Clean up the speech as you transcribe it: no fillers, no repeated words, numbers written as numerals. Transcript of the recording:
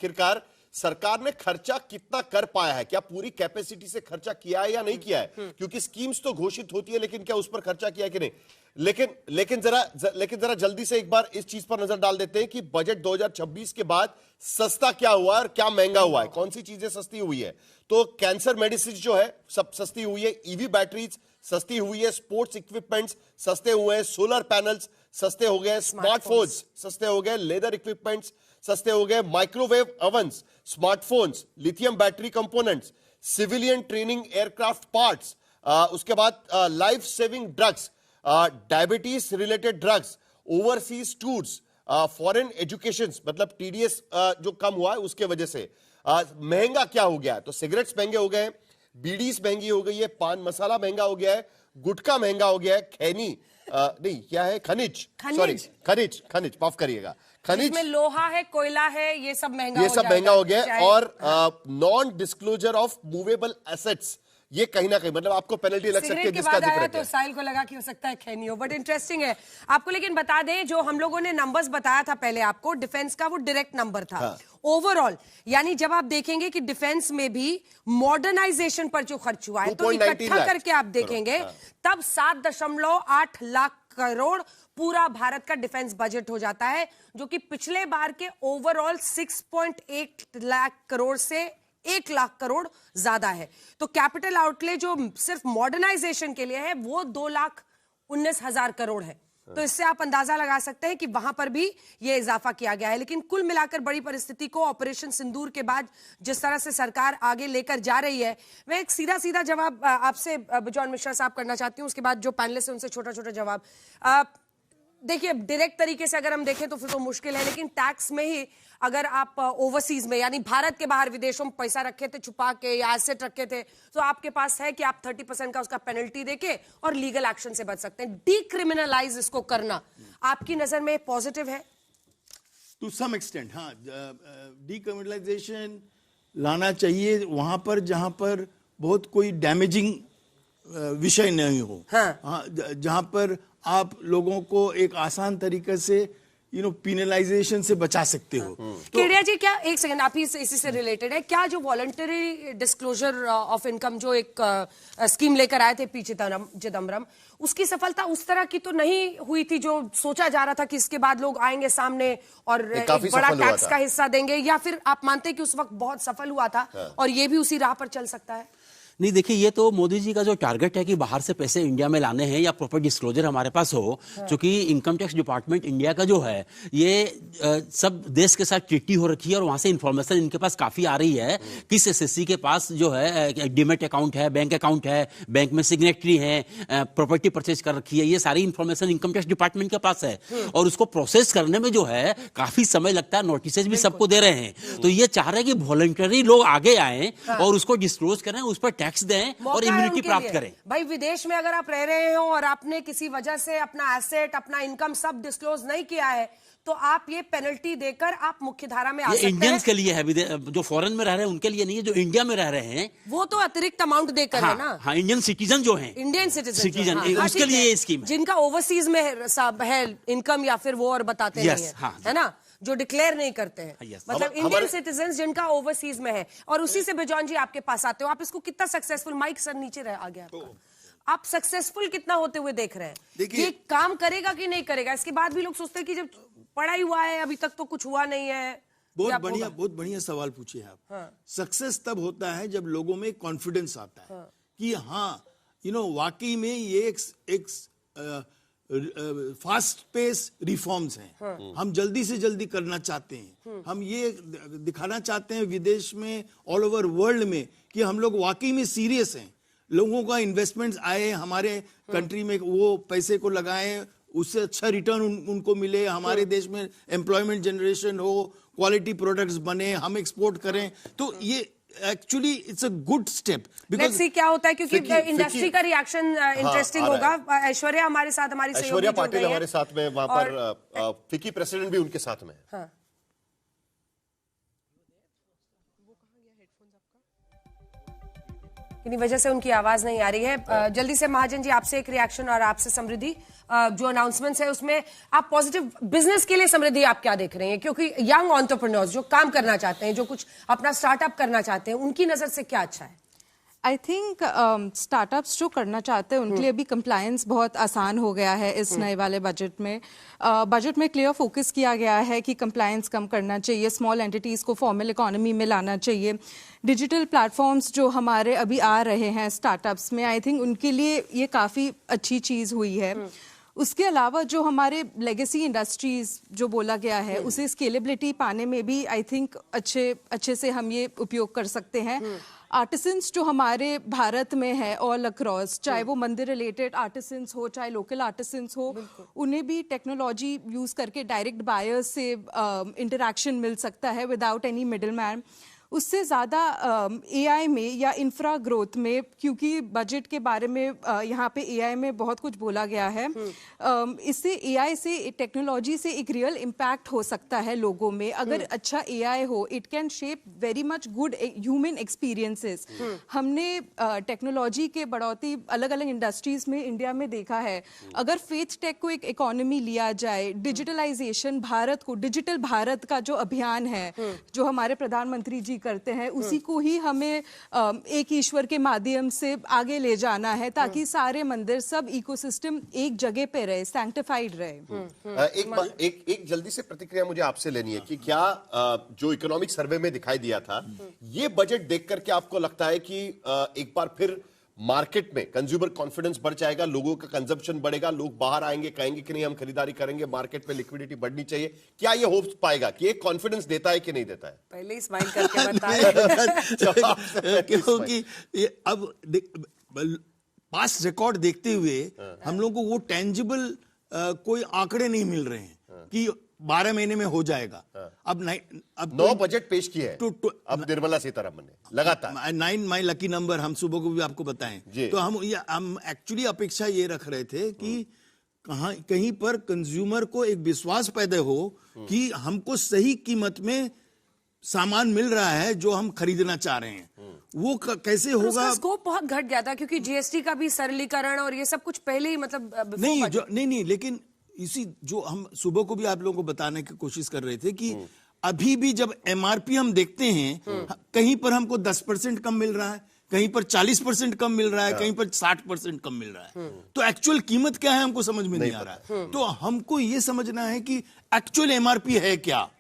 आखिरकार सरकार ने खर्चा कितना कर पाया है, क्या पूरी कैपेसिटी से खर्चा किया है या नहीं किया है, क्योंकि स्कीम्स तो घोषित होती है लेकिन क्या उस पर खर्चा किया है कि नहीं। लेकिन जरा जल्दी से एक बार इस चीज पर नजर डाल देते हैं कि बजट 2026 के बाद सस्ता क्या हुआ और क्या महंगा हुआ है, कौन सी चीजें सस्ती हुई है। तो कैंसर मेडिसिन जो है सब सस्ती हुई है, ईवी बैटरीज सस्ती हुई है, स्पोर्ट्स इक्विपमेंट्स सस्ते हुए हैं, सोलर पैनल्स सस्ते हो गए, स्मार्टफोन्स सस्ते हो गए, लेदर इक्विपमेंट्स सस्ते हो गए, microwave ओवन्स, smartphones, lithium battery components, civilian training aircraft parts, उसके बाद life saving drugs, diabetes related drugs, overseas tours, foreign education, मतलब टीडीएस जो कम हुआ है उसके वजह से। महंगा क्या हो गया है, तो सिगरेट्स महंगे हो गए, बीडीज महंगी हो गई है, पान मसाला महंगा हो गया है, गुटखा महंगा हो गया है, खैनी नहीं क्या है, खनिज, सॉरी खनिज माफ करिएगा, खनिज में लोहा है, कोयला है, ये सब महंगा हो गया है। और non disclosure of movable assets, ये कहीं ना कहीं मतलब आपको पेनल्टी लग सकती है जिसका जिक्र किया। तो साहिल को लगा कि हो सकता है खैनी हो, बट इंटरेस्टिंग है आपको। लेकिन बता दें जो हम लोगों ने नंबर्स बताया था पहले आपको डिफेंस का, वो डायरेक्ट नंबर था। हाँ। ओवरऑल यानी जब आप देखेंगे कि डिफेंस में भी मॉडर्नाइजेशन पर जो खर्च हुआ है तो इकट्ठा करके आप देखेंगे तब 7.8 लाख करोड़ पूरा भारत का डिफेंस बजट हो जाता है, जो कि पिछले बार के ओवरऑल 6.8 लाख करोड़ से 1 लाख करोड़ ज्यादा है। तो कैपिटल आउटले जो सिर्फ मॉडर्नाइजेशन के लिए है वो 2,19,000 करोड़ है। तो इससे आप अंदाजा लगा सकते हैं कि वहां पर भी ये इजाफा किया गया है। लेकिन कुल मिलाकर बड़ी परिस्थिति को ऑपरेशन सिंदूर के बाद जिस तरह से सरकार आगे लेकर जा रही है, मैं एक सीधा सीधा जवाब आपसे बिजॉन मिश्रा साहब करना चाहती हूं, उसके बाद जो पैनलिस्ट है उनसे छोटा छोटा जवाब। देखिए डायरेक्ट तरीके से अगर हम देखें तो फिर तो मुश्किल है, लेकिन टैक्स में ही अगर आप ओवरसीज में यानी भारत के बाहर विदेशों में पैसा रखे थे छुपा के या एसेट रखे थे, तो आपके पास है कि आप 30% का उसका पेनल्टी देके और लीगल एक्शन से बच सकते हैं। डीक्रिमिनलाइज इसको करना आपकी नजर में पॉजिटिव है टू सम एक्सटेंट? हाँ, डीक्रिमिनलाइजेशन लाना चाहिए वहां पर जहां पर बहुत कोई डैमेजिंग विषय नहीं हो। हाँ, जहां पर आप लोगों को एक आसान तरीके से पिनलाइजेशन से बचा सकते हो। तो केडिया जी, क्या एक सेकंड आप ही इसी से रिलेटेड है, क्या जो वॉलंटरी डिस्क्लोजर ऑफ इनकम जो एक स्कीम लेकर आए थे पी चिदम्बरम, उसकी सफलता उस तरह की तो नहीं हुई थी जो सोचा जा रहा था कि इसके बाद लोग आएंगे सामने और एक बड़ा टैक्स का हिस्सा देंगे, या फिर आप मानते हैं कि उस वक्त बहुत सफल हुआ था और ये भी उसी राह पर चल सकता है? नहीं, देखिए ये तो मोदी जी का जो टारगेट है कि बाहर से पैसे इंडिया में लाने हैं या प्रॉपर डिस्क्लोजर हमारे पास हो, क्योंकि इनकम टैक्स डिपार्टमेंट इंडिया का जो है ये सब देश के साथ ट्रीटी हो रखी है और वहां से इंफॉर्मेशन इनके पास काफी आ रही है। किस एसएससी के पास जो है डीमेट अकाउंट है, बैंक अकाउंट है, बैंक में सिग्नेटरी है, प्रॉपर्टी परचेज कर रखी है, ये सारी इंफॉर्मेशन इनकम टैक्स डिपार्टमेंट के पास है और उसको प्रोसेस करने में जो है काफी समय लगता है। नोटिस भी सबको दे रहे हैं, तो ये चाह रहे हैं कि वॉलंटरी लोग आगे आए और उसको डिस्क्लोज करें, उस पर टैक्स दें और इम्यूनिटी प्राप्त करें। भाई विदेश में अगर आप रह रहे हो और आपने किसी वजह से अपना एसेट, अपना इनकम सब डिस्क्लोज नहीं किया है, तो आप ये पेनल्टी देकर आप मुख्य धारा में आ सकते हैं। इंडियंस के लिए है, जो फॉरेन में रह रहे हैं उनके लिए नहीं है, जो इंडिया में रह रहे हैं वो तो अतिरिक्त अमाउंट देकर है ना। हाँ, इंडियन सिटीजन जो हैं, इंडियन सिटीजन उसके लिए ये स्कीम है। जिनका ओवरसीज में है इनकम या फिर वो और बताते नहीं है, है ना, जो डिक्लेयर नहीं करते हैं, मतलब इंडियन सिटीजन्स जिनका ओवरसीज में है। और उसी से बिजॉन जी आपके पास आते हो, आप इसको कितना सक्सेसफुल, माइक सर नीचे आ गया आप सक्सेसफुल कितना होते हुए देख रहे हैं? ये काम करेगा कि नहीं करेगा? इसके बाद भी लोग सोचते हैं कि जब पढ़ाई हुआ है अभी तक तो कुछ हुआ नहीं है। बहुत बढ़िया सवाल पूछे आप। सक्सेस तब होता है जब लोगों में कॉन्फिडेंस आता है कि हाँ वाकई में ये एक फास्ट पेस रिफॉर्म्स हैं। हम जल्दी से जल्दी करना चाहते हैं। हम ये दिखाना चाहते हैं विदेश में, ऑल ओवर वर्ल्ड में, कि हम लोग वाकई में सीरियस हैं। लोगों का इन्वेस्टमेंट्स आए हमारे कंट्री में, वो पैसे को लगाएं, उससे अच्छा रिटर्न उनको मिले, हमारे देश में एम्प्लॉयमेंट जनरेशन हो, क्वालिटी प्रोडक्ट्स बने, हम एक्सपोर्ट करें। तो ये actually it's a good step. Let's see क्या होता है, क्योंकि इंडस्ट्री का रिएक्शन इंटरेस्टिंग होगा। ऐश्वर्या हमारे साथ, हमारी ऐश्वर्या पाटिल हमारे साथ में, वहां पर फिकी प्रेसिडेंट भी उनके साथ में है। इन्हीं वजह से उनकी आवाज नहीं आ रही है। जल्दी से महाजन जी आपसे एक रिएक्शन और आपसे समृद्धि, जो अनाउंसमेंट्स है उसमें आप पॉजिटिव बिजनेस के लिए समृद्धि आप क्या देख रहे हैं, क्योंकि यंग एंटरप्रेन्योर्स जो काम करना चाहते हैं, जो कुछ अपना स्टार्टअप करना चाहते हैं, उनकी नजर से क्या अच्छा है? आई थिंक स्टार्टअप्स जो करना चाहते हैं उनके लिए अभी कंप्लायंस बहुत आसान हो गया है इस नए वाले बजट में। बजट में क्लियर फोकस किया गया है कि कंप्लायंस कम करना चाहिए, स्मॉल एंटिटीज़ को फॉर्मल इकोनॉमी में लाना चाहिए। डिजिटल प्लेटफॉर्म्स जो हमारे अभी आ रहे हैं स्टार्टअप्स में, आई थिंक उनके लिए ये काफ़ी अच्छी चीज़ हुई है। उसके अलावा जो हमारे लेगेसी इंडस्ट्रीज जो बोला गया है उसे स्केलेबिलिटी पाने में भी आई थिंक अच्छे से हम ये उपयोग कर सकते हैं। आर्टिसंस जो हमारे भारत में है ऑल अक्रॉस, चाहे वो मंदिर रिलेटेड आर्टिसंस हो चाहे लोकल आर्टिसंस हो, उन्हें भी टेक्नोलॉजी यूज करके डायरेक्ट बायर्स से इंटरेक्शन मिल सकता है विदाउट एनी मिडल मैन। उससे ज़्यादा एआई में या इंफ्रा ग्रोथ में, क्योंकि बजट के बारे में यहाँ पे एआई में बहुत कुछ बोला गया है, इससे एआई से टेक्नोलॉजी से एक रियल इम्पैक्ट हो सकता है लोगों में। अगर अच्छा एआई हो, it can shape very much good human experiences. हमने टेक्नोलॉजी के बढ़ोतरी अलग अलग इंडस्ट्रीज में इंडिया में देखा है। अगर फेथ टेक को एक इकोनॉमी लिया जाए, डिजिटलाइजेशन, भारत को डिजिटल भारत का जो अभियान है जो हमारे प्रधानमंत्री जी करते हैं, उसी को ही हमें एक ईश्वर के माध्यम से आगे ले जाना है ताकि सारे मंदिर, सब इकोसिस्टम एक जगह पे रहे, सैंक्टिफाइड रहे। एक जल्दी से प्रतिक्रिया मुझे आपसे लेनी है कि क्या जो इकोनॉमिक सर्वे में दिखाई दिया था, ये बजट देख करके आपको लगता है कि एक बार फिर मार्केट में कंज्यूमर कॉन्फिडेंस बढ़ जाएगा, लोगों का कंजम्पशन बढ़ेगा, लोग बाहर आएंगे, कहेंगे कि नहीं हम खरीदारी करेंगे, मार्केट में लिक्विडिटी बढ़नी चाहिए? क्या ये हो पाएगा कि एक कॉन्फिडेंस देता है कि नहीं देता है? पहले ही स्माइल करके बताएं। क्योंकि अब पास्ट रिकॉर्ड देखते हुए हम लोग को वो टेंजिबल कोई आंकड़े नहीं मिल रहे हैं कि 12 महीने में हो जाएगा। अब 9 बजट पेश किए हैं अब निर्मला सीतारमन ने लगातार। 9 माई लकी नंबर हम सुबह को भी आपको बताएं। तो हम एक्चुअली अपेक्षा ये रख रहे थे कि कहीं पर कंज्यूमर को एक विश्वास पैदा हो कि हमको सही कीमत में सामान मिल रहा है जो हम खरीदना चाह रहे हैं। वो कैसे होगा? स्कोप बहुत घट गया था क्योंकि जीएसटी का भी सरलीकरण और ये सब कुछ पहले ही, मतलब नहीं, लेकिन इसी जो हम सुबह को भी आप लोगों को बताने की कोशिश कर रहे थे कि अभी भी जब एमआरपी हम देखते हैं, कहीं पर हमको 10% कम मिल रहा है, कहीं पर 40% कम मिल रहा है, कहीं पर 60% कम मिल रहा है। तो एक्चुअल कीमत क्या है हमको समझ में नहीं आ रहा है। तो हमको ये समझना है कि एक्चुअल एमआरपी है क्या।